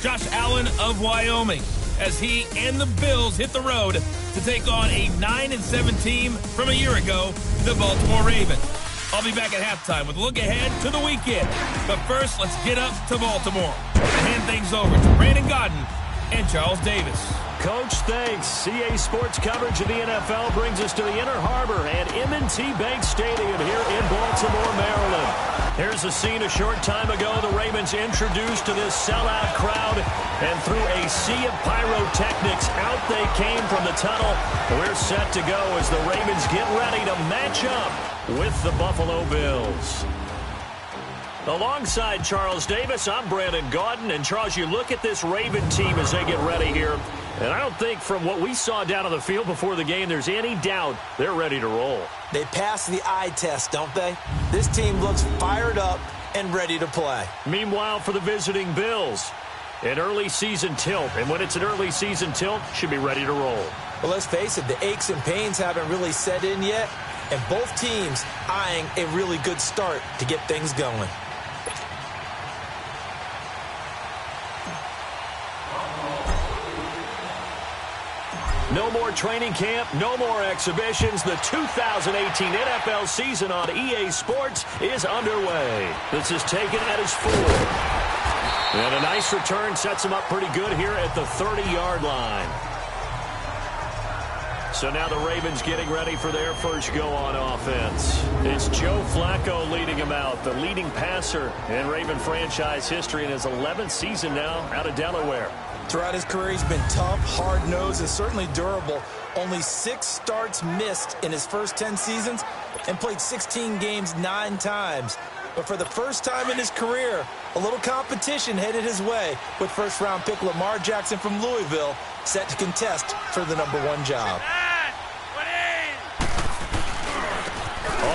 Josh Allen of Wyoming, as he and the Bills hit the road to take on a 9-7 team from a year ago, the Baltimore Ravens. I'll be back at halftime with a look ahead to the weekend. But first, let's get up to Baltimore and hand things over to Brandon Gaudin and Charles Davis. Coach, thanks. CA Sports coverage of the NFL brings us to the Inner Harbor and M&T Bank Stadium here in Baltimore, Maryland. Here's a scene a short time ago. The Ravens introduced to this sellout crowd, and through a sea of pyrotechnics, out they came from the tunnel. We're set to go as the Ravens get ready to match up with the Buffalo Bills. Alongside Charles Davis, I'm Brandon Gaudin. And Charles, you look at this Raven team as they get ready here, and I don't think from what we saw down on the field before the game there's any doubt they're ready to roll. They passed the eye test, don't they? This team looks fired up and ready to play. Meanwhile, for the visiting Bills, an early season tilt. And when it's an early season tilt, should be ready to roll. Well, let's face it, the aches and pains haven't really set in yet, and both teams eyeing a really good start to get things going. No more training camp, no more exhibitions. The 2018 NFL season on EA Sports is underway. This is taken at his 4. And a nice return sets him up pretty good here at the 30-yard line. So now the Ravens getting ready for their first go on offense. It's Joe Flacco leading him out, the leading passer in Raven franchise history in his 11th season now out of Delaware. Throughout his career, he's been tough, hard-nosed, and certainly durable. Only 6 starts missed in his first 10 seasons and played 16 games 9 times. But for the first time in his career, a little competition headed his way with first-round pick Lamar Jackson from Louisville set to contest for the #1 job.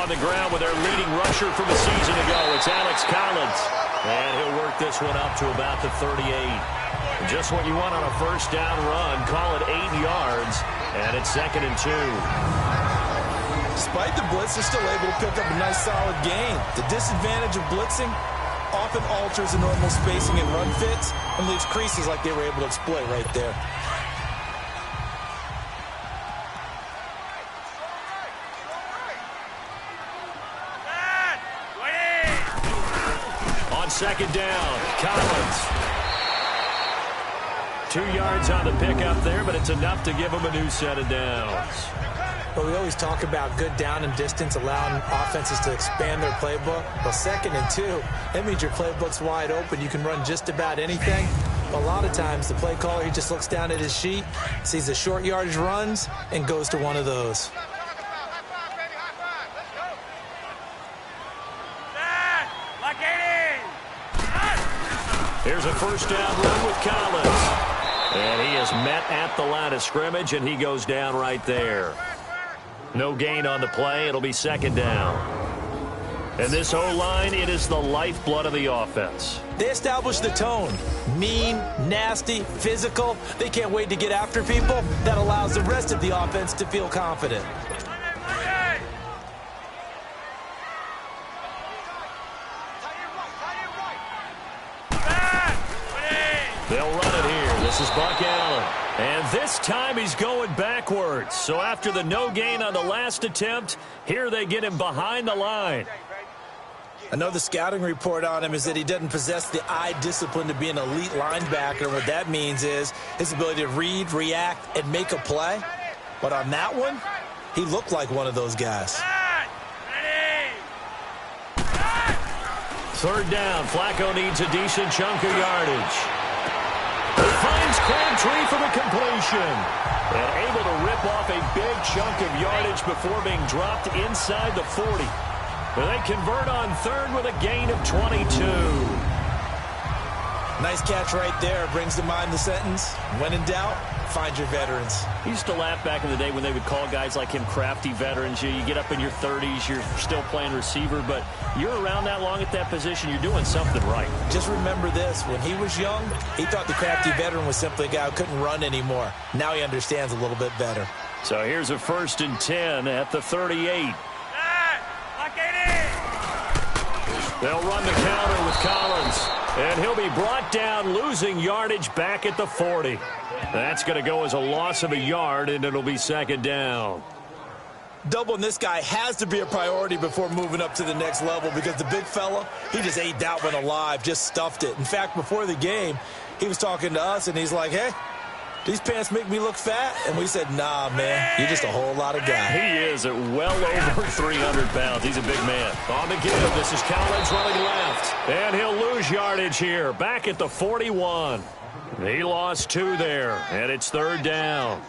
On the ground with their leading rusher from a season ago, it's Alex Collins. And he'll work this one up to about the 38. Just what you want on a first down run. Call it 8 yards, and it's 2nd and 2. Despite the blitz, they're still able to pick up a nice solid gain. The disadvantage of blitzing often alters the normal spacing and run fits and leaves creases like they were able to exploit right there. On 2nd down, Collins. 2 yards on the pickup there, but it's enough to give them a new set of downs. Well, we always talk about good down and distance, allowing offenses to expand their playbook. Well, 2nd and 2, that means your playbook's wide open. You can run just about anything. A lot of times, the play caller, he just looks down at his sheet, sees the short yardage runs, and goes to one of those. Here's a first down run with Collins. And he is met at the line of scrimmage, and he goes down right there. No gain on the play. It'll be 2nd down. And this O-line, it is the lifeblood of the offense. They establish the tone. Mean, nasty, physical. They can't wait to get after people. That allows the rest of the offense to feel confident. They'll run it here. This is Buck Allen. And this time he's going backwards. So after the no gain on the last attempt, here they get him behind the line. I know the scouting report on him is that he doesn't possess the eye discipline to be an elite linebacker. What that means is his ability to read, react, and make a play. But on that one, he looked like one of those guys. 3rd down. Flacco needs a decent chunk of yardage. Finds Crabtree for the completion. And able to rip off a big chunk of yardage before being dropped inside the 40. But they convert on 3rd with a gain of 22. Nice catch right there. Brings to mind the sentence, when in doubt, find your veterans. I used to laugh back in the day when they would call guys like him crafty veterans. You get up in your 30s, you're still playing receiver, but you're around that long at that position, you're doing something right. Just remember this. When he was young, he thought the crafty veteran was simply a guy who couldn't run anymore. Now he understands a little bit better. So here's a 1st and 10 at the 38. They'll run the counter with Collins. And he'll be brought down, losing yardage back at the 40. That's going to go as a loss of a yard, and it'll be second down. Doubling this guy has to be a priority before moving up to the next level because the big fella, he just ate that one alive, just stuffed it. In fact, before the game, he was talking to us, and he's like, hey, these pants make me look fat? And we said, nah, man, you're just a whole lot of guy. He is at well over 300 pounds. He's a big man. On the give, this is Collins running left. And he'll lose yardage here, back at the 41. He lost 2 there, and it's third down.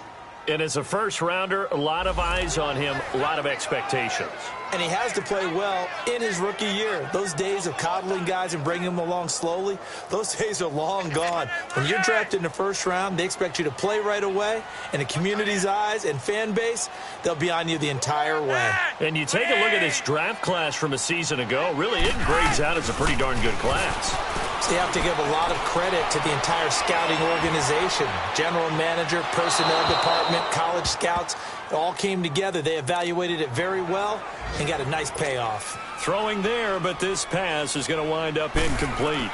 And as a first-rounder, a lot of eyes on him, a lot of expectations. And he has to play well in his rookie year. Those days of coddling guys and bringing them along slowly, those days are long gone. When you're drafted in the first round, they expect you to play right away. And the community's eyes and fan base, they'll be on you the entire way. And you take a look at this draft class from a season ago, really it grades out as a pretty darn good class. So you have to give a lot of credit to the entire scouting organization. General manager, personnel department, college scouts, it all came together. They evaluated it very well and got a nice payoff. Throwing there, but this pass is going to wind up incomplete.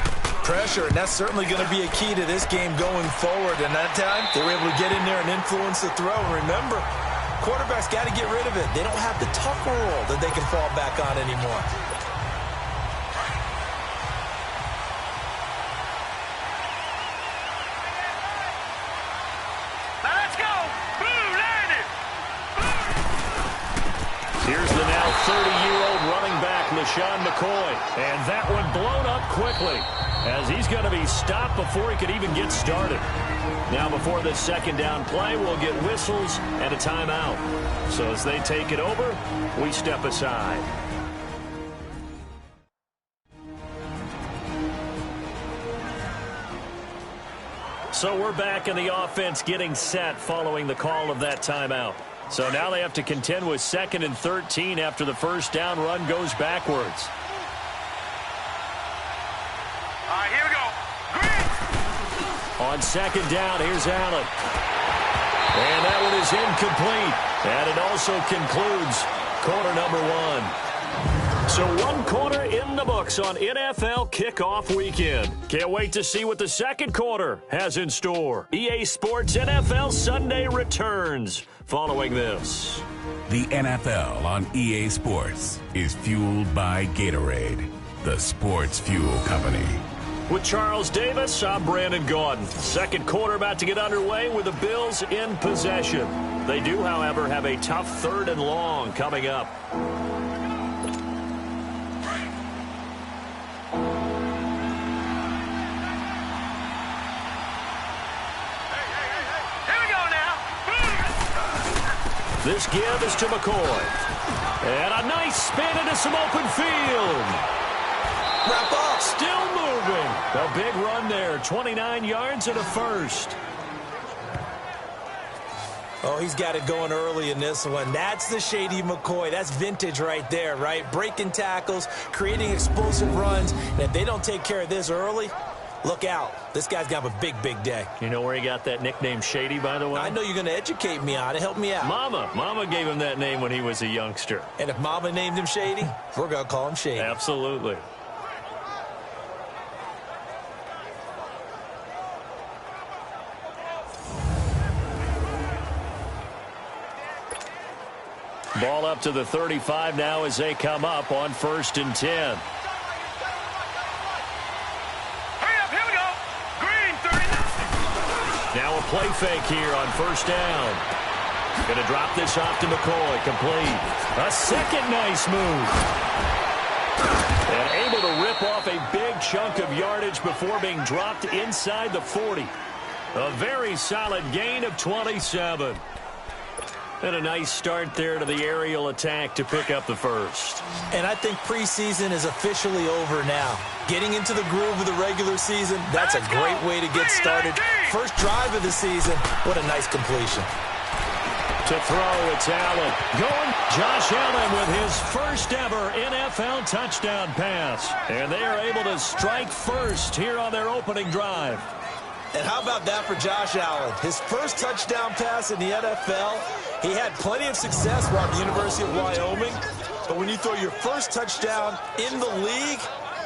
Pressure, and that's certainly going to be a key to this game going forward. And that time, they were able to get in there and influence the throw. And remember, quarterbacks got to get rid of it. They don't have the Tucker rule that they can fall back on anymore. Here's the now 30-year-old running back, LeSean McCoy. And that one blown up quickly as he's going to be stopped before he could even get started. Now before this second down play, we'll get whistles and a timeout. So as they take it over, we step aside. So we're back in the offense getting set following the call of that timeout. So now they have to contend with 2nd and 13 after the first down run goes backwards. All right, here we go. Green. On second down, here's Allen. And that one is incomplete. And it also concludes quarter number 1. So 1 quarter in the books on NFL kickoff weekend. Can't wait to see what the second quarter has in store. EA Sports NFL Sunday returns following this. The NFL on EA Sports is fueled by Gatorade, the sports fuel company. With Charles Davis, I'm Brandon Gaudin. Second quarter about to get underway with the Bills in possession. They do, however, have a tough 3rd and long coming up. This give is to McCoy. And a nice spin into some open field. Wrap up. Still moving. A big run there. 29 yards and a first. Oh, he's got it going early in this one. That's the Shady McCoy. That's vintage right there, right? Breaking tackles, creating explosive runs. And if they don't take care of this early, look out. This guy's got a big, big day. You know where he got that nickname Shady, by the way? I know you're going to educate me on it. Help me out. Mama gave him that name when he was a youngster. And if Mama named him Shady, we're going to call him Shady. Absolutely. Ball up to the 35 now as they come up on 1st and 10. Now a play fake here on 1st down. Going to drop this off to McCoy. Complete. A second nice move. And able to rip off a big chunk of yardage before being dropped inside the 40. A very solid gain of 27. And a nice start there to the aerial attack to pick up the first. And I think preseason is officially over now. Getting into the groove of the regular season, that's a great way to get started. First drive of the season, what a nice completion. To throw, it's Allen. Going, Josh Allen with his first ever NFL touchdown pass. And they are able to strike first here on their opening drive. And how about that for Josh Allen? His first touchdown pass in the NFL. He had plenty of success while at the University of Wyoming. But when you throw your first touchdown in the league,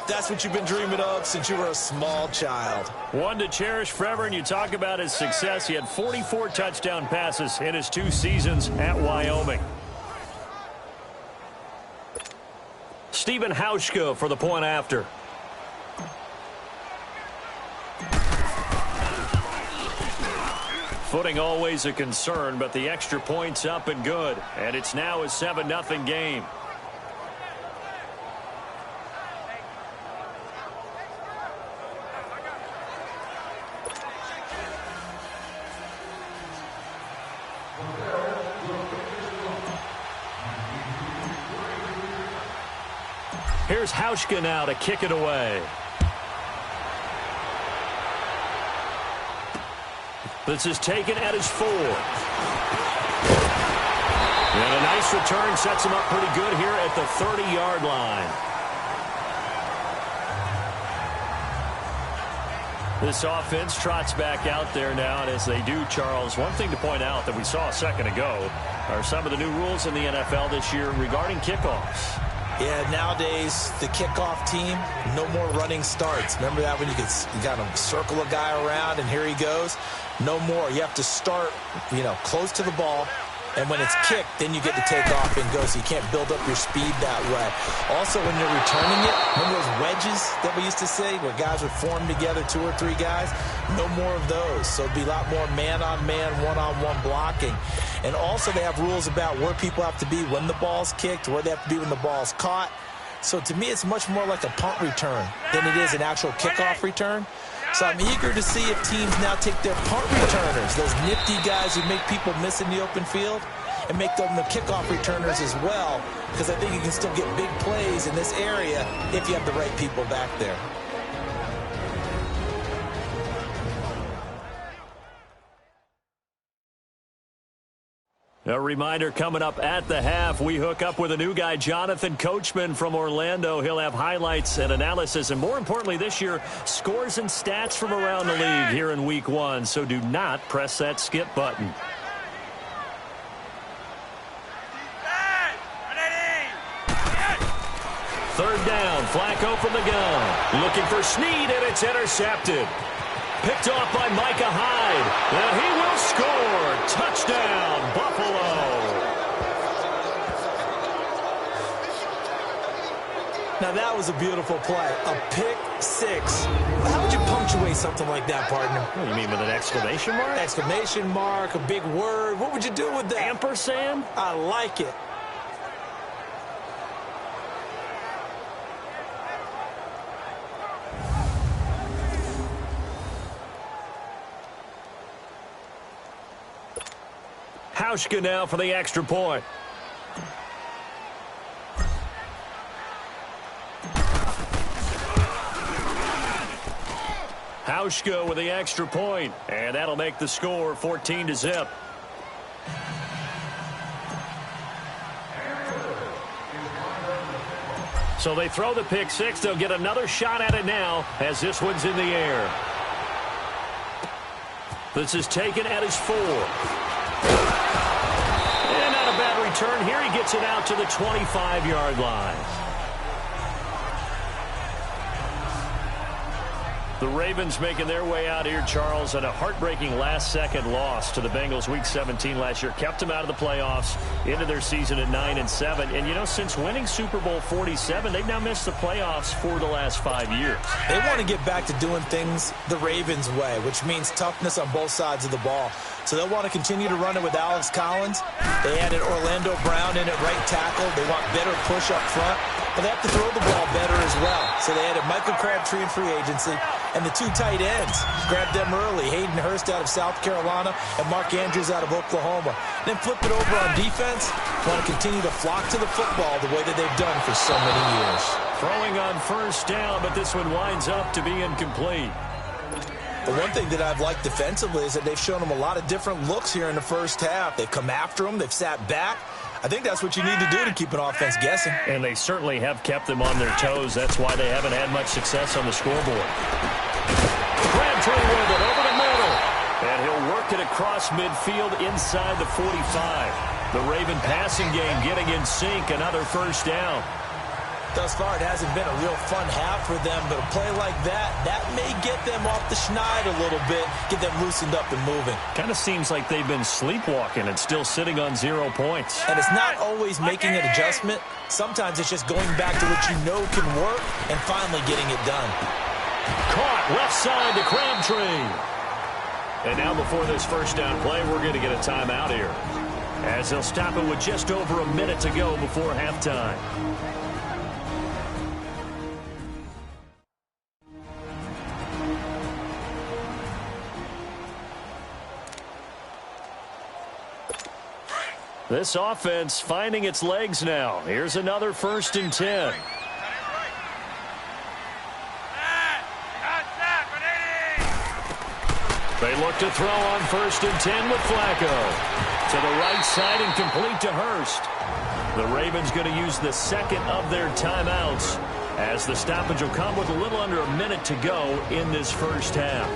That's what you've been dreaming of since you were a small child. One to cherish forever, and you talk about his success. He had 44 touchdown passes in his 2 seasons at Wyoming. Stephen Hauschka for the point after. Footing always a concern, but the extra point's up and good. And it's now a 7-0 game. Here's Hauschka now to kick it away. This is taken at his 4. And a nice return sets him up pretty good here at the 30-yard line. This offense trots back out there now, and as they do, Charles, one thing to point out that we saw a second ago are some of the new rules in the NFL this year regarding kickoffs. Yeah, nowadays, the kickoff team, no more running starts. Remember that when you got to circle a guy around and here he goes? No more. You have to start, close to the ball. And when it's kicked, then you get to take off and go, so you can't build up your speed that way. Also, when you're returning it, remember those wedges that we used to say where guys would form together, 2 or 3 guys? No more of those. So it'd be a lot more man-on-man, one-on-one blocking. And also, they have rules about where people have to be when the ball's kicked, where they have to be when the ball's caught. So to me, it's much more like a punt return than it is an actual kickoff return. So I'm eager to see if teams now take their punt returners, those nifty guys who make people miss in the open field, and make them the kickoff returners as well, because I think you can still get big plays in this area if you have the right people back there. A reminder coming up at the half, we hook up with a new guy, Jonathan Coachman from Orlando. He'll have highlights and analysis, and more importantly this year, scores and stats from around the league here in Week 1. So do not press that skip button. Third down, Flacco from the gun. Looking for Snead, and it's intercepted. Picked off by Micah Hyde, and he will score. Touchdown, Buffalo. Now that was a beautiful play, a pick 6. How would you punctuate something like that, partner? What do you mean, with an exclamation mark? Exclamation mark, a big word. What would you do with that? Ampersand? I like it. Hauschka now for the extra point. Hauschka with the extra point, and that'll make the score 14-0. So they throw the pick 6. They'll get another shot at it now as this one's in the air. This is taken at his 4. And not a bad return here. He gets it out to the 25-yard line. The Ravens making their way out here, Charles, and a heartbreaking last-second loss to the Bengals Week 17 last year. Kept them out of the playoffs into their season at 9-7. And, you know, since winning Super Bowl 47, they've now missed the playoffs for the last 5 years. They want to get back to doing things the Ravens way, which means toughness on both sides of the ball. So they'll want to continue to run it with Alex Collins. They added Orlando Brown in at right tackle. They want better push up front. But they have to throw the ball better as well. So they added Michael Crabtree in free agency. And the 2 tight ends, grabbed them early. Hayden Hurst out of South Carolina and Mark Andrews out of Oklahoma. Then flip it over on defense. Want to continue to flock to the football the way that they've done for so many years. Throwing on first down, but this one winds up to be incomplete. The one thing that I've liked defensively is that they've shown them a lot of different looks here in the first half. They've come after them. They've sat back. I think that's what you need to do to keep an offense guessing. And they certainly have kept them on their toes. That's why they haven't had much success on the scoreboard. Crabtree with it over the middle. And he'll work it across midfield inside the 45. The Raven passing game getting in sync. Another first down. Thus far, it hasn't been a real fun half for them, but a play like that may get them off the schneid a little bit, get them loosened up and moving. Kind of seems like they've been sleepwalking and still sitting on 0 points. And it's not always making an adjustment. Sometimes it's just going back to what you know can work and finally getting it done. Caught left side to Crabtree. And now before this first down play, we're going to get a timeout here, as they'll stop it with just over a minute to go before halftime. This offense finding its legs now. Here's another 1st and 10. They look to throw on 1st and 10 with Flacco. To the right side and complete to Hurst. The Ravens going to use the second of their timeouts, as the stoppage will come with a little under a minute to go in this first half.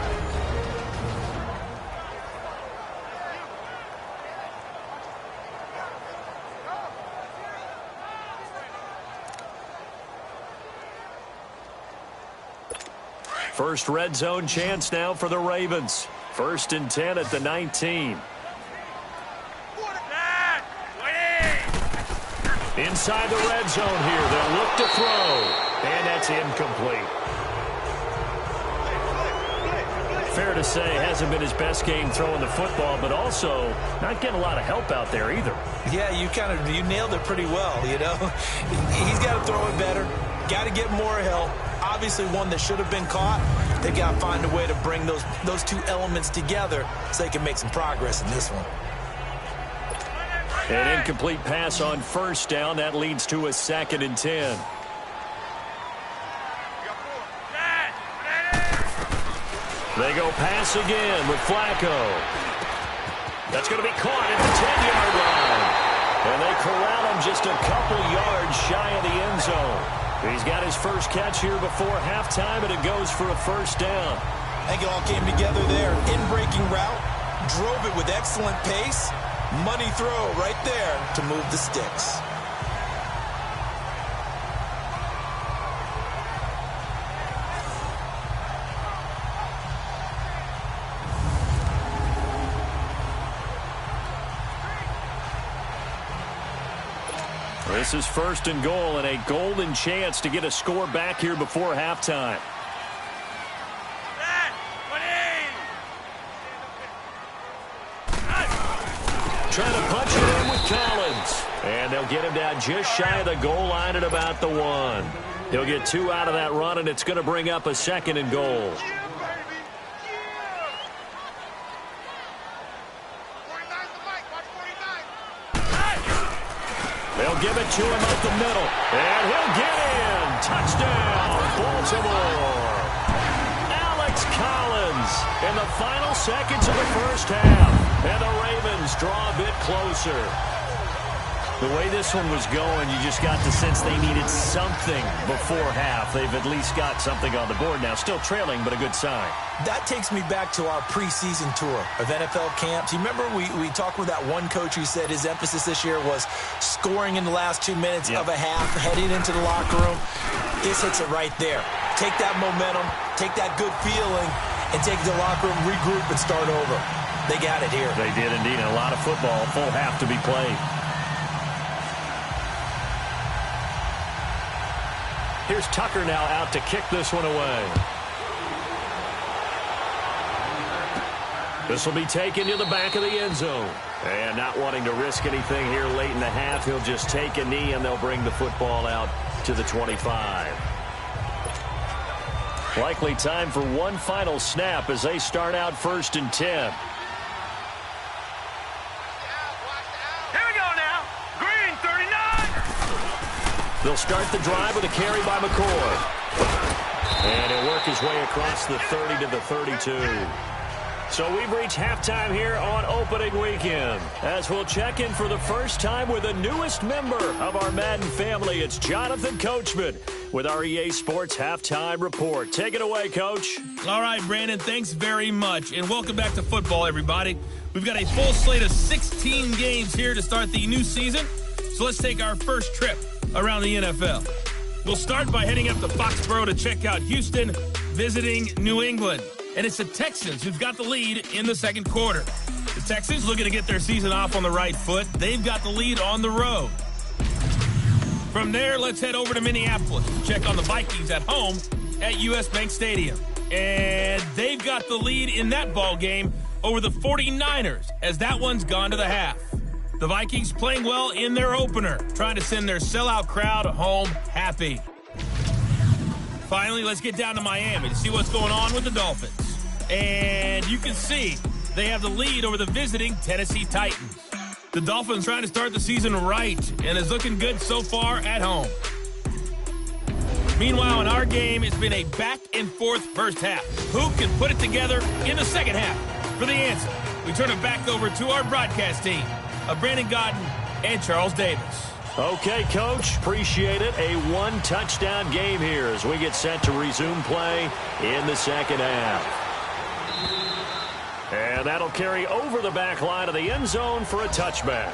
First red zone chance now for the Ravens. 1st and 10 at the 19. Inside the red zone here. They'll look to throw. And that's incomplete. Fair to say, hasn't been his best game throwing the football, but also not getting a lot of help out there either. Yeah, you nailed it pretty well, you know. He's got to throw it better. Got to get more help. Obviously one that should have been caught. They got to find a way to bring those two elements together so they can make some progress in this one. An incomplete pass on 1st down. That leads to a 2nd and 10. They go pass again with Flacco. That's going to be caught at the 10-yard line. And they corral him just a couple yards shy of the end zone. He's got his first catch here before halftime, and it goes for a 1st down. I think it all came together there. In-breaking route, drove it with excellent pace. Money throw right there to move the sticks. This is 1st and goal, and a golden chance to get a score back here before halftime. Trying to punch it in with Collins. And they'll get him down just shy of the goal line at about the 1. He'll get 2 out of that run, and it's going to bring up a 2nd and goal. They'll give it to him up the middle. And he'll get in. Touchdown, Baltimore. Alex Collins in the final seconds of the first half. And the Ravens draw a bit closer. The way this one was going, you just got the sense they needed something before half. They've at least got something on the board now. Still trailing, but a good sign. That takes me back to our preseason tour of NFL camps. You remember we talked with that one coach who said his emphasis this year was scoring in the last 2 minutes of a half, heading into the locker room. This hits it right there. Take that momentum, take that good feeling, and take it to the locker room, regroup, and start over. They got it here. They did indeed. And a lot of football, full half to be played. Here's Tucker now out to kick this one away. This will be taken to the back of the end zone. And not wanting to risk anything here late in the half, he'll just take a knee and they'll bring the football out to the 25. Likely time for one final snap as they start out 1st and 10. They'll start the drive with a carry by McCoy. And he'll work his way across the 30 to the 32. So we've reached halftime here on opening weekend. As we'll check in for the first time with the newest member of our Madden family, it's Jonathan Coachman with our EA Sports Halftime Report. Take it away, Coach. All right, Brandon, thanks very much. And welcome back to football, everybody. We've got a full slate of 16 games here to start the new season. So let's take our first trip around the NFL. We'll start by heading up to Foxborough to check out Houston visiting New England. And it's the Texans who've got the lead in the second quarter. The Texans looking to get their season off on the right foot. They've got the lead on the road. From there, let's head over to Minneapolis to check on the Vikings at home at US Bank Stadium. And they've got the lead in that ball game over the 49ers as that one's gone to the half. The Vikings playing well in their opener, trying to send their sellout crowd home happy. Finally, let's get down to Miami to see what's going on with the Dolphins. And you can see they have the lead over the visiting Tennessee Titans. The Dolphins trying to start the season right and is looking good so far at home. Meanwhile, in our game, it's been a back-and-forth first half. Who can put it together in the second half? For the answer, we turn it back over to our broadcast team of Brandon Gaudin and Charles Davis. Okay, Coach, appreciate it. A one-touchdown game here as we get set to resume play in the second half. And that'll carry over the back line of the end zone for a touchback.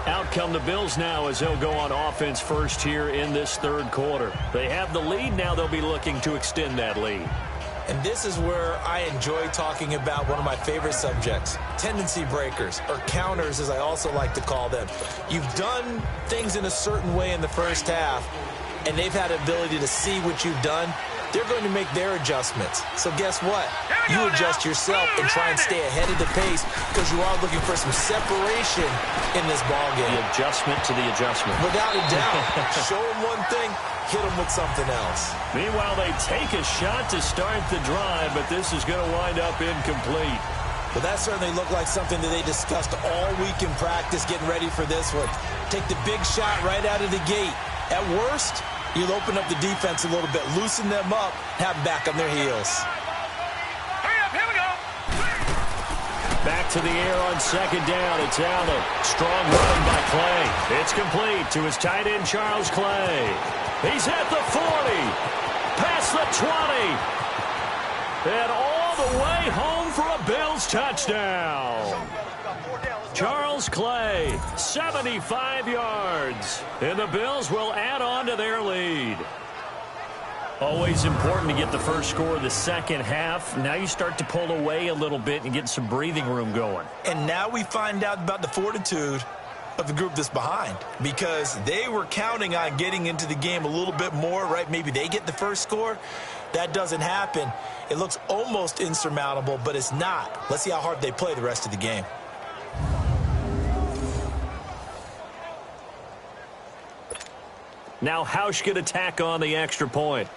Out come the Bills now as they'll go on offense first here in this third quarter. They have the lead. Now they'll be looking to extend that lead. And this is where I enjoy talking about one of my favorite subjects, tendency breakers, or counters as I also like to call them. You've done things in a certain way in the first half, and they've had the ability to see what you've done. They're going to make their adjustments. So guess what? You adjust yourself and try and stay ahead of the pace because you are looking for some separation in this ballgame. The adjustment to the adjustment. Without a doubt. Show them one thing, hit them with something else. Meanwhile, they take a shot to start the drive, but this is going to wind up incomplete. But that certainly looked like something that they discussed all week in practice, getting ready for this one. Take the big shot right out of the gate. At worst, you'll open up the defense a little bit, loosen them up, have them back on their heels. Hurry up, here we go. Back to the air on second down. It's Allen. Strong run by Clay. It's complete to his tight end, Charles Clay. He's at the 40, past the 20, and all the way home for a Bills touchdown. Charles Clay, 75 yards, and the Bills will add on to their lead. Always important to get the first score of the second half. Now you start to pull away a little bit and get some breathing room going. And now we find out about the fortitude of the group that's behind, because they were counting on getting into the game a little bit more, right? Maybe they get the first score. That doesn't happen. It looks almost insurmountable, but it's not. Let's see how hard they play the rest of the game. Now Hausch could attack on the extra point.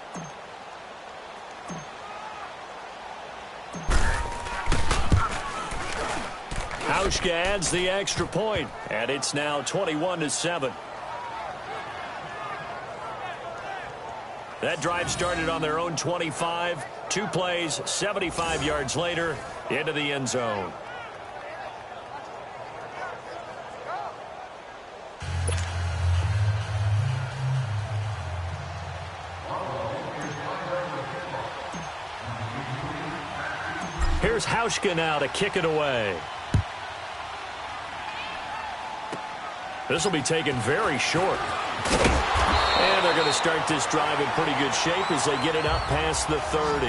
Hauschka adds the extra point, and it's now 21-7. That drive started on their own 25. 2 plays, 75 yards later, into the end zone. Here's Hauschka now to kick it away. This will be taken very short. And they're going to start this drive in pretty good shape as they get it up past the 30.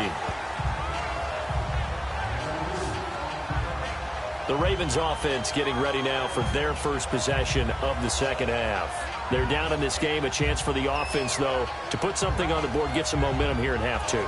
The Ravens offense getting ready now for their first possession of the second half. They're down in this game. A chance for the offense, though, to put something on the board, get some momentum here in half two.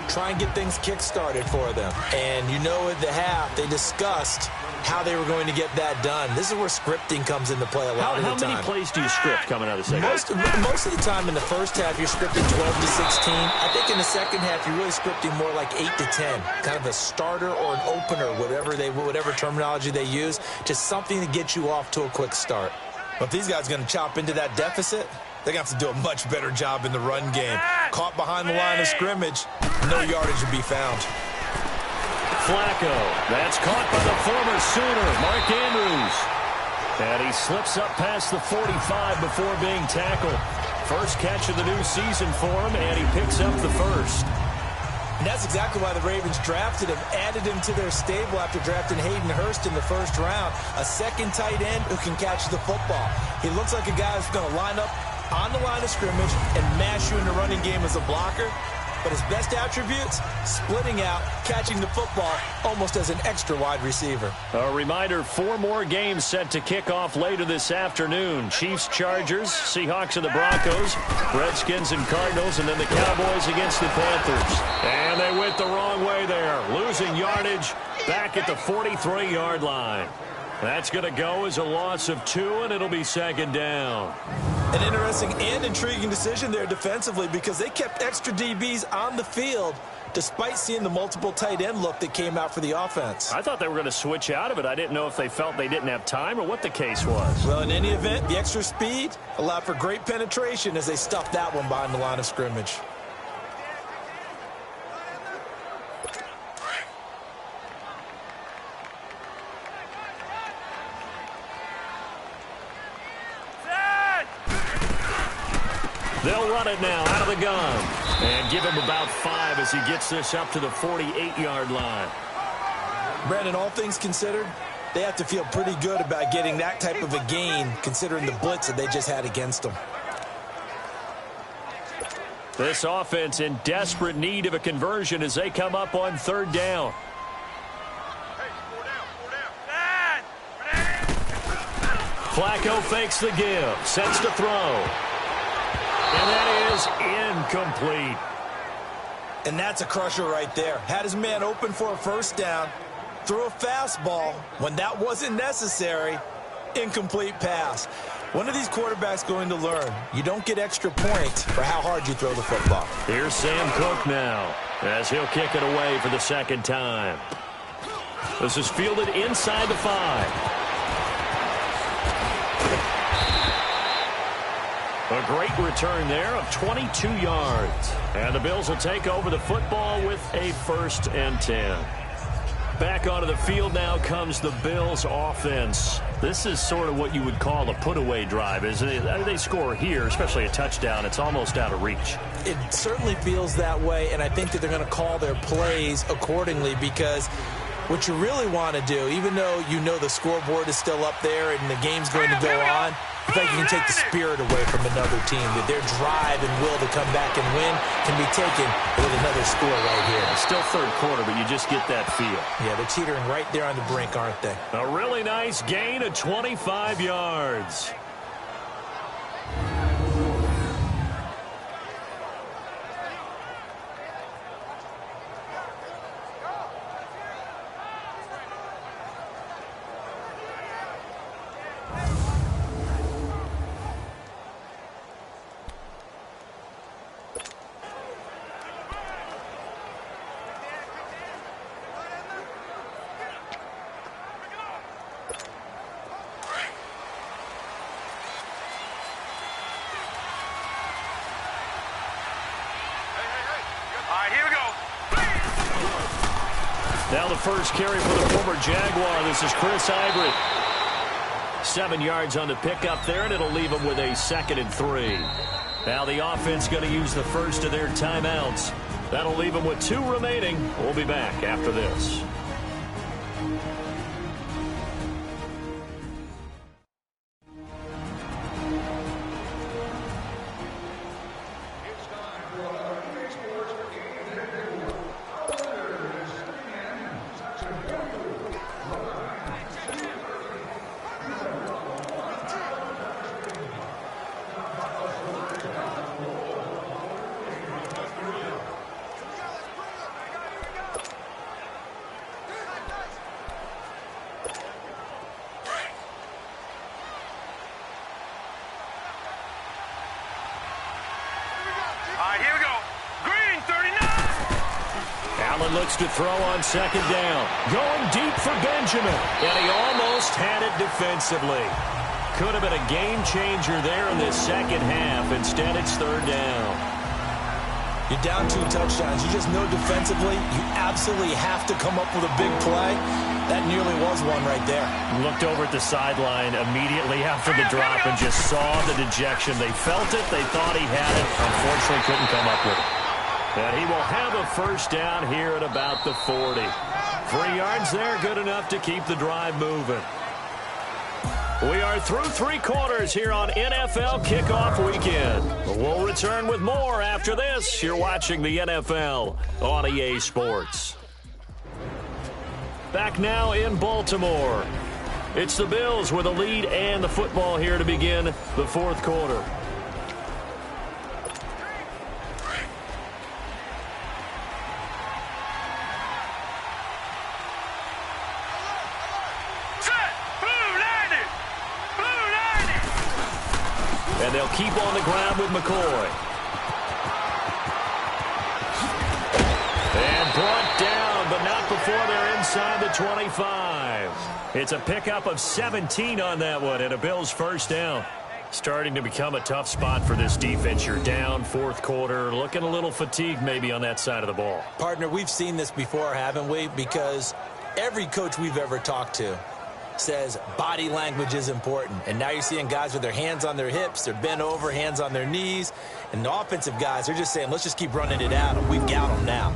Try and get things kick-started for them. And you know at the half, they discussed how they were going to get that done. This is where scripting comes into play a lot of the time. How many plays do you script coming out of the second half? Most of the time in the first half, you're scripting 12 to 16. I think in the second half, you're really scripting more like 8 to 10. Kind of a starter or an opener, whatever terminology they use. Just something to get you off to a quick start. But if these guys are going to chop into that deficit, they're going to have to do a much better job in the run game. Caught behind the line of scrimmage, no yardage to be found. Flacco, that's caught by the former Sooner, Mark Andrews. And he slips up past the 45 before being tackled. First catch of the new season for him, and he picks up the first. And that's exactly why the Ravens drafted him, added him to their stable after drafting Hayden Hurst in the first round. A second tight end who can catch the football. He looks like a guy who's going to line up on the line of scrimmage and mash you in the running game as a blocker. But his best attributes, splitting out, catching the football almost as an extra wide receiver. A reminder, 4 more games set to kick off later this afternoon. Chiefs, Chargers, Seahawks and the Broncos, Redskins and Cardinals, and then the Cowboys against the Panthers. And they went the wrong way there, losing yardage back at the 43-yard line. That's going to go as a loss of 2, and it'll be second down. An interesting and intriguing decision there defensively because they kept extra DBs on the field despite seeing the multiple tight end look that came out for the offense. I thought they were going to switch out of it. I didn't know if they felt they didn't have time or what the case was. Well, in any event, the extra speed allowed for great penetration as they stuffed that one behind the line of scrimmage. They'll run it now out of the gun and give him about 5 as he gets this up to the 48-yard line. Brandon, all things considered, they have to feel pretty good about getting that type of a gain considering the blitz that they just had against them. This offense in desperate need of a conversion as they come up on 3rd down. Flacco fakes the give, sets to throw. And that is incomplete. And that's a crusher right there. Had his man open for a first down, threw a fastball when that wasn't necessary, incomplete pass. One of these quarterbacks going to learn, you don't get extra points for how hard you throw the football. Here's Sam Cook now as he'll kick it away for the 2nd time. This is fielded inside the 5. A great return there of 22 yards. And the Bills will take over the football with a 1st and 10. Back onto the field now comes the Bills offense. This is sort of what you would call a put-away drive, isn't it? They score here, especially a touchdown. It's almost out of reach. It certainly feels that way, and I think that they're going to call their plays accordingly because what you really want to do, even though you know the scoreboard is still up there and the game's going to go on, I think you can take the spirit away from another team, that their drive and will to come back and win can be taken with another score right here. It's still 3rd quarter, but you just get that feel. Yeah, they're teetering right there on the brink, aren't they? A really nice gain of 25 yards. Now the first carry for the former Jaguar. This is Chris Ivory. 7 yards on the pickup there, and it'll leave him with a 2nd and 3. Now the offense going to use the first of their timeouts. That'll leave them with 2 remaining. We'll be back after this. Here we go. Green, 39. Allen looks to throw on 2nd down. Going deep for Benjamin. And he almost had it defensively. Could have been a game changer there in this 2nd half. Instead, it's 3rd down. You're down 2 touchdowns. You just know defensively you absolutely have to come up with a big play. That nearly was one right there. Looked over at the sideline immediately after the drop and just saw the dejection. They felt it. They thought he had it. Unfortunately, couldn't come up with it. And he will have a 1st down here at about the 40. 3 yards there, good enough to keep the drive moving. We are through 3 quarters here on NFL Kickoff Weekend. We'll return with more after this. You're watching the NFL on EA Sports. Back now in Baltimore. It's the Bills with a lead and the football here to begin the 4th quarter. And they'll keep on the ground with McCoy. And brought down, but not before they're inside the 25. It's a pickup of 17 on that one and a Bills first down. Starting to become a tough spot for this defense. You're down 4th quarter, looking a little fatigued maybe on that side of the ball. Partner, we've seen this before, haven't we? Because every coach we've ever talked to says body language is important. And now you're seeing guys with their hands on their hips, they're bent over, hands on their knees. And the offensive guys are just saying, let's just keep running it at them. We've got them now.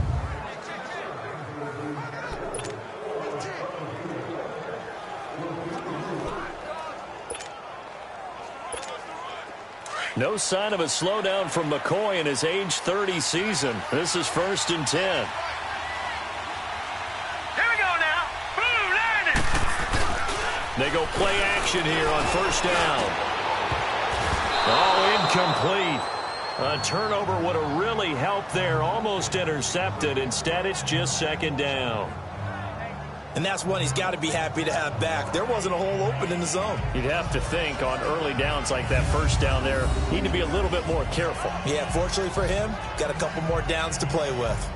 No sign of a slowdown from McCoy in his age 30 season. This is 1st and 10. They go play action here on 1st down. Oh, incomplete. A turnover would have really helped there. Almost intercepted. Instead, it's just 2nd down. And that's one he's got to be happy to have back. There wasn't a hole open in the zone. You'd have to think on early downs like that 1st down there, need to be a little bit more careful. Yeah, fortunately for him, got a couple more downs to play with.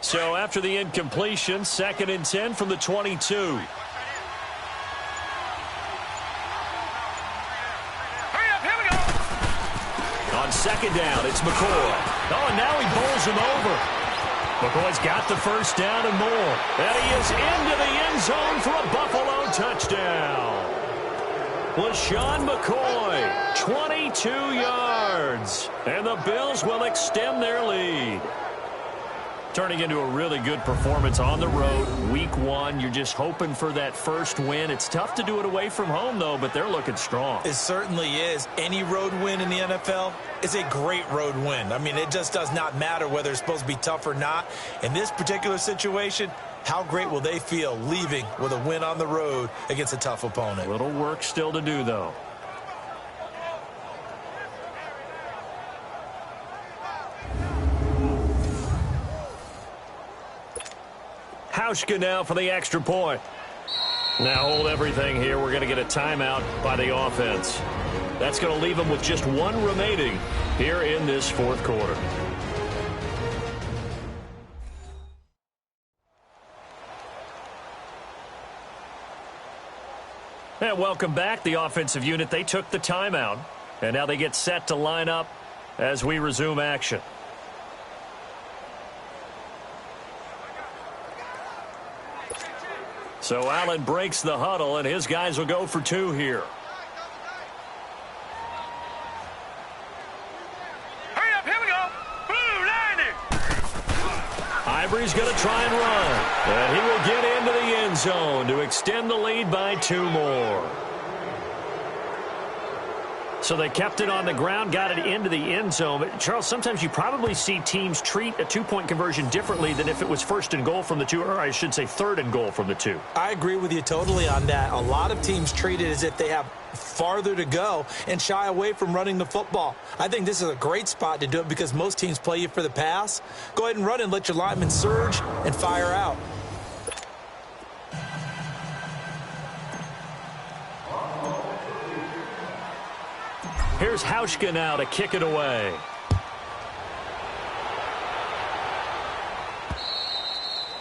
So after the incompletion, 2nd and 10 from the 22. Hurry up, here we go. On 2nd down, it's McCoy. Oh, and now he bowls him over. McCoy's got the 1st down and more. And he is into the end zone for a Buffalo touchdown. LeSean McCoy, 22 yards. And the Bills will extend their lead. Turning into a really good performance on the road. Week 1, you're just hoping for that first win. It's tough to do it away from home, though, but they're looking strong. It certainly is. Any road win in the NFL is a great road win. I mean, it just does not matter whether it's supposed to be tough or not. In this particular situation, how great will they feel leaving with a win on the road against a tough opponent? Little work still to do, though. Hauschka now for the extra point. Now hold everything here. We're going to get a timeout by the offense. That's going to leave them with just 1 remaining here in this 4th quarter. And welcome back. The offensive unit, they took the timeout. And now they get set to line up as we resume action. So Allen breaks the huddle, and his guys will go for 2 here. Hurry up, here we go. Blue 90. Ivory's going to try and run. And he will get into the end zone to extend the lead by 2 more. So they kept it on the ground, got it into the end zone. But Charles, sometimes you probably see teams treat a 2-point conversion differently than if it was 1st and goal from the 2, or I should say 3rd and goal from the 2. I agree with you totally on that. A lot of teams treat it as if they have farther to go and shy away from running the football. I think this is a great spot to do it because most teams play you for the pass. Go ahead and run and let your linemen surge and fire out. Here's Hauschka now to kick it away.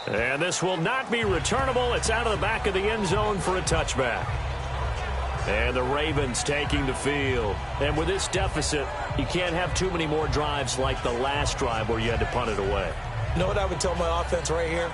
And this will not be returnable. It's out of the back of the end zone for a touchback. And the Ravens taking the field. And with this deficit, you can't have too many more drives like the last drive where you had to punt it away. You know what I would tell my offense right here?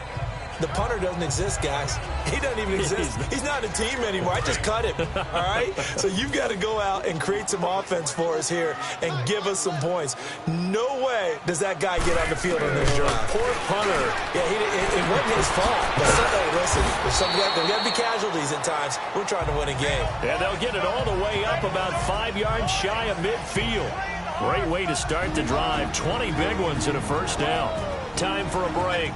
The punter doesn't exist, guys. He doesn't even exist. He's not a team anymore. I just cut him, all right? So you've got to go out and create some offense for us here and give us some points. No way does that guy get on the field on this drive. Poor punter. Yeah, it wasn't his fault. But listen, there's got to be casualties at times. We're trying to win a game. And they'll get it all the way up about 5 yards shy of midfield. Great way to start the drive. 20 big ones and a first down. Time for a break.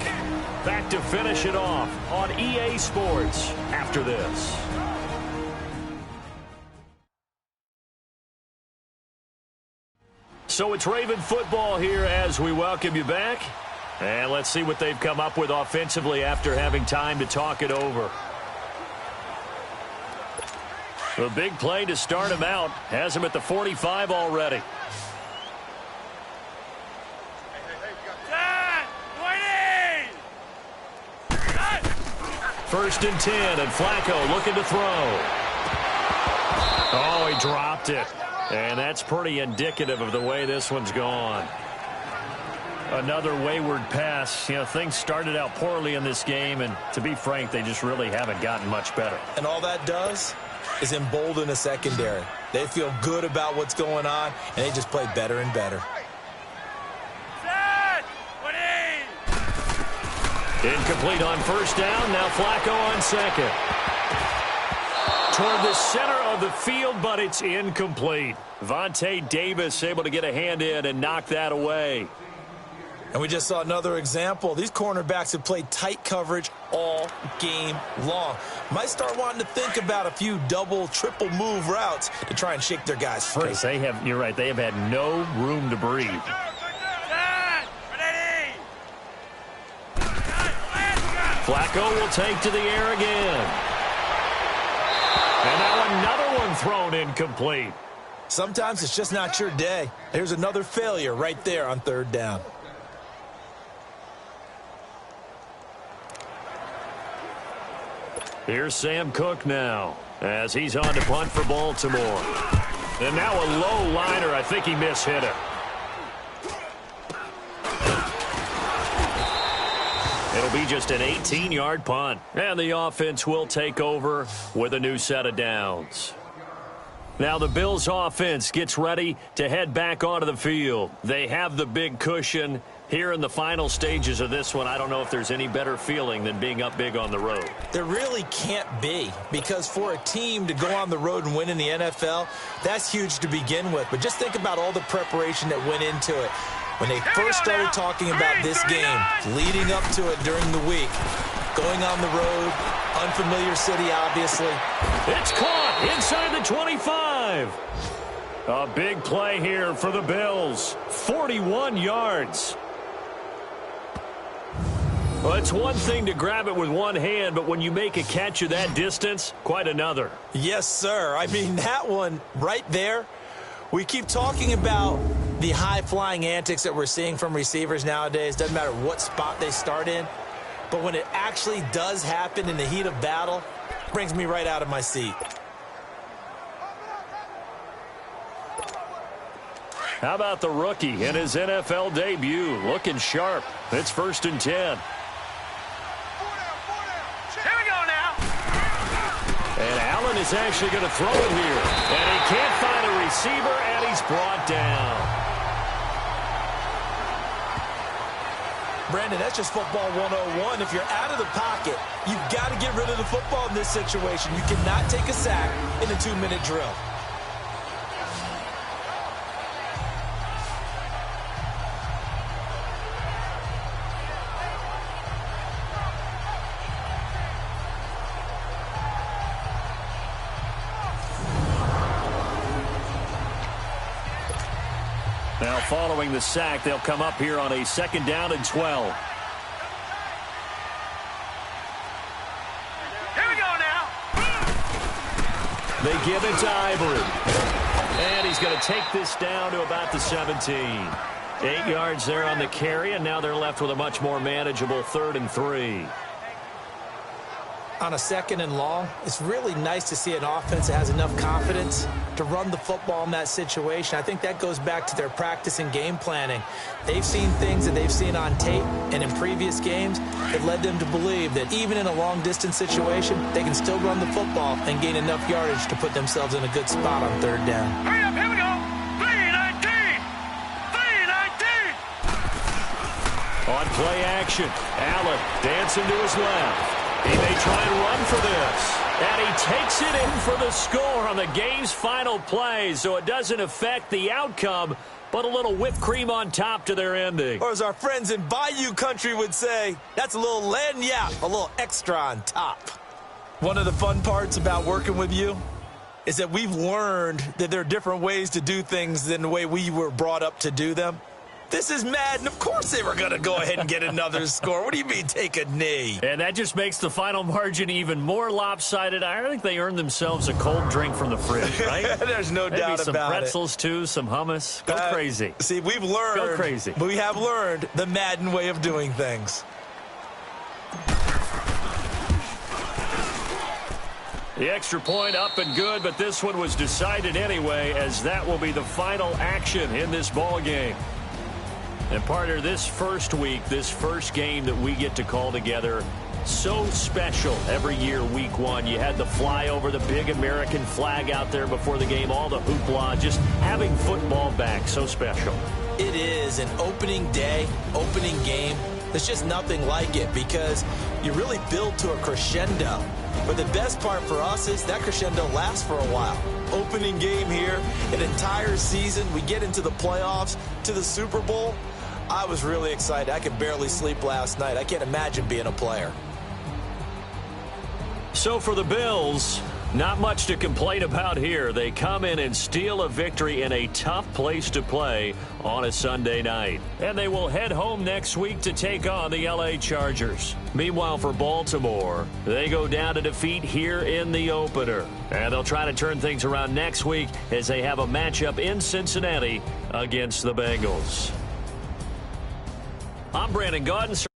Back to finish it off on EA Sports after this. So it's Raven football here as we welcome you back. And let's see what they've come up with offensively after having time to talk it over. The big play to start him out has him at the 45 already. First and 10, and Flacco looking to throw. Oh, he dropped it. And that's pretty indicative of the way this one's gone. Another wayward pass. You know, things started out poorly in this game, and to be frank, they just really haven't gotten much better. And all that does is embolden a secondary. They feel good about what's going on, and they just play better and better. Incomplete on first down. Now Flacco on second. Toward the center of the field, but it's incomplete. Vontae Davis able to get a hand in and knock that away. And we just saw another example. These cornerbacks have played tight coverage all game long. Might start wanting to think about a few double, triple move routes to try and shake their guys free. They have, you're right, they have had no room to breathe. Flacco will take to the air again. And now another one thrown incomplete. Sometimes it's just not your day. There's another failure right there on third down. Here's Sam Cook now as he's on to punt for Baltimore. And now a low liner. I think he mishit it. It'll be just an 18-yard punt. And the offense will take over with a new set of downs. Now the Bills offense gets ready to head back onto the field. They have the big cushion. Here in the final stages of this one, I don't know if there's any better feeling than being up big on the road. There really can't be, because for a team to go on the road and win in the NFL, that's huge to begin with. But just think about all the preparation that went into it. When they first started talking about this game, leading up to it during the week, going on the road, unfamiliar city, obviously. It's caught inside the 25. A big play here for the Bills. 41 yards. Well, it's one thing to grab it with one hand, but when you make a catch of that distance, quite another. Yes, sir. I mean, that one right there, we keep talking about the high-flying antics that we're seeing from receivers nowadays. Doesn't matter what spot they start in. But when it actually does happen in the heat of battle, it brings me right out of my seat. How about the rookie in his NFL debut? Looking sharp. It's 1st and 10. Here we go now. And Allen is actually going to throw it here. And he can't find a receiver, and he's brought down. Brandon, that's just football 101. If you're out of the pocket, you've got to get rid of the football in this situation. You cannot take a sack in a 2-minute drill. Now following the sack, they'll come up here on a 2nd down and 12. Here we go now. They give it to Ivory. And he's going to take this down to about the 17. 8 yards there on the carry, and now they're left with a much more manageable 3rd and 3. on a 2nd and long, it's really nice to see an offense that has enough confidence to run the football in that situation. I think that goes back to their practice and game planning. They've seen things that they've seen on tape and in previous games that led them to believe that even in a long-distance situation, they can still run the football and gain enough yardage to put themselves in a good spot on 3rd down. Hurry up, here we go. 3-19. 3-19. On play action, Allen dancing to his left. He may try and run for this. And he takes it in for the score on the game's final play, so it doesn't affect the outcome, but a little whipped cream on top to their ending. Or as our friends in Bayou Country would say, that's a little lagniappe, a little extra on top. One of the fun parts about working with you is that we've learned that there are different ways to do things than the way we were brought up to do them. This is Madden. Of course they were going to go ahead and get another score. What do you mean take a knee? And that just makes the final margin even more lopsided. I think they earned themselves a cold drink from the fridge, right? There's no doubt about it. Maybe some pretzels, too, some hummus. Go crazy. See, we've learned. Go crazy. We have learned the Madden way of doing things. The extra point up and good, but this one was decided anyway, as that will be the final action in this ball game. And partner, this first week, this first game that we get to call together, so special every year, week 1. You had the flyover, the big American flag out there before the game, all the hoopla, just having football back, so special. It is an opening day, opening game. There's just nothing like it because you really build to a crescendo. But the best part for us is that crescendo lasts for a while. Opening game here, an entire season, we get into the playoffs, to the Super Bowl. I was really excited. I could barely sleep last night. I can't imagine being a player. So for the Bills, not much to complain about here. They come in and steal a victory in a tough place to play on a Sunday night. And they will head home next week to take on the LA Chargers. Meanwhile, for Baltimore, they go down to defeat here in the opener. And they'll try to turn things around next week as they have a matchup in Cincinnati against the Bengals. I'm Brandon Gaudin.